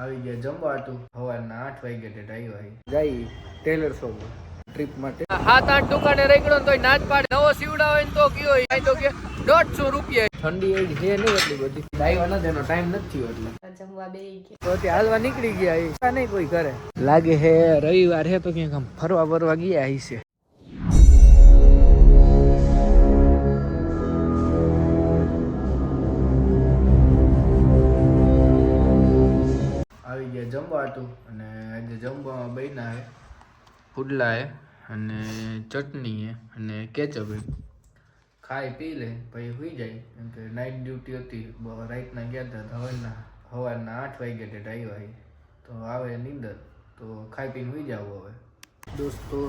આવી ગયા જમવા હતું સવારના 8 વાગ્યા આવ્યા જઈ ટેલર શોપ ટ્રીપ માટે 7-8 દુકાને રેકડો તો ના જ પાડે નવો સીવડા હોય ને તો કયો હોય તો કે 150 રૂપિયા ઠંડી એ છે નહીં એટલી બધી ડાઈવા ન દેનો ટાઈમ નથી થયો એટલે જમવા બેહી ગયા તો તે હાલવા નીકળી ગયા એ નહીં કોઈ કરે લાગે હે રવિવાર હે તો ક્યાંક ફરવા બરવા ગયા હશે આવી ગયા જમવા હતું અને આજે જમવામાં બન્યા હે પુડલા હે અને ચટણી હે અને કેચઅપ હે ખાઈ પી લે પછી સુઈ જાય કેમ કે નાઇટ ડ્યુટી હતી રાતના ગયા હતા સવારના 8 વાગ્યા આવ્યા તો આવે નીંદર તો ખાઈ પીને સુઈ જાવ હવે દોસ્તો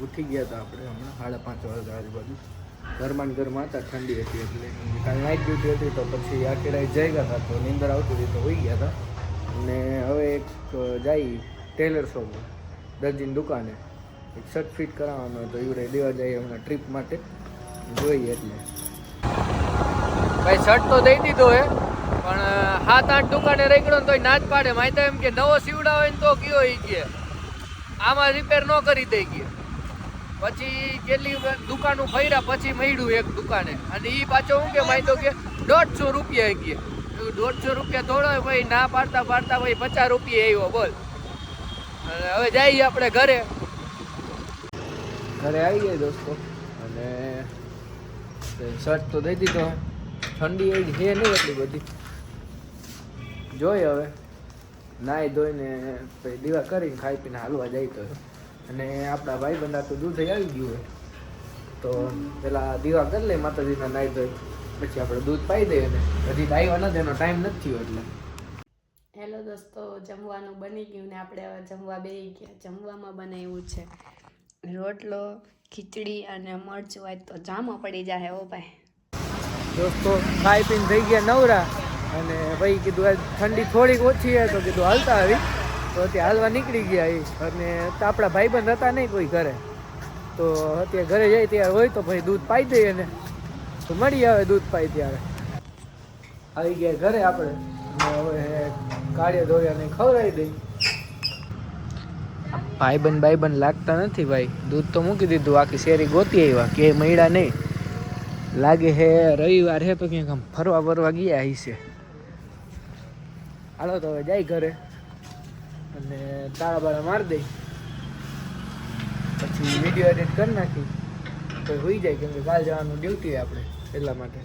ઉઠી ગયા હતા આપણે હમણાં 5:30 વાગ્યા આજુબાજુ ઘરમાં હતા ઠંડી હતી એટલે કાલે નાઇટ ડ્યુટી હતી તો પછી આખી રાત જઈ ગયા હતા તો નીંદર આવતી હતી તો સુઈ ગયા હતા અને હવે એક જાય ટેલર શોપ દરજીની દુકાને એક શર્ટ ફિટ કરાવવાનો તો એવડે દેવા જાય હમણાં ટ્રીપ માટે જોઈએ એટલે ભાઈ શર્ટ તો દઈ દીધો હે પણ 7-8 દુકાને રેકડો તો ના જ પાડે માય તો એમ કે નવો સીવડા હોય ને તો કયો એ કે આમાં રિપેર ન કરી દઈ ગયો પછી કેટલી દુકાનો ફર્યા પછી મળ્યું એક દુકાને અને એ પાછો શું કે માય તો કે 150 રૂપિયા કે 150 રૂપિયા થોડો ભાઈ ના પાડતા ભાઈ 50 રૂપિયા આવ્યો બોલ અને હવે જઈએ આપણે ઘરે આવી ગયા દોસ્તો અને શર્ટ તો દઈ દીધો ઠંડી એ છે નહીં એટલી બધી જોઈએ હવે નાહી ધોઈને પછી દીવા કરીને ખાઈ પીને હાલવા જાય તો અને આપણા ભાઈ બંધા તો દૂધ આવી ગયું હોય તો પેલા દીવા કરી લે માતાજીના નાહી ધોઈ પછી આપણે દૂધ પાઈ દઈએ ને હજી ડાઈવા નથી એનો ટાઈમ નથી થયો એટલે હેલો દોસ્તો જમવાનું બની ગયું ને આપણે હવે જમવા બેસી ગયા જમવામાં બનાવ્યું છે રોટલો ખીચડી અને મરચું હોય તો જામો પડી જાય હો ભાઈ દોસ્તો ખાઈ પીને થઈ ગયા નવરા અને ભાઈ કીધું આજ ઠંડી થોડીક ઓછી છે તો કીધું હાલતા આવી તો ત્યાં હાલવા નીકળી ગયા એ અને આપણા ભાઈબંધ હતા નહીં કોઈ ઘરે તો અત્યારે ઘરે જાય ત્યારે હોય તો ભાઈ દૂધ પાઈ દઈએ ને તો મળી આવે દૂધ પાઈ ત્યારે આવી ગયા ઘરે આપણે હવે કાળિયા ધોળિયાને ખવડાવી દઈ ભાઈબંધ લાગતા નથી ભાઈ દૂધ તો મૂકી દીધું આખી શેરી ગોતી આવ્યા કે મળ્યા નહીં લાગે હે રવિવાર હે તો ક્યાંક આમ ફરવા બરવા ગયા હશે હાલો તો હવે જાય ઘરે અને તાળા બાળા મારી દઈ પછી વિડીયો એડિટ કરી નાખી તો હોઈ જાય કેમ કે કાલ જવાનું ડ્યુટી આપણે એટલા માટે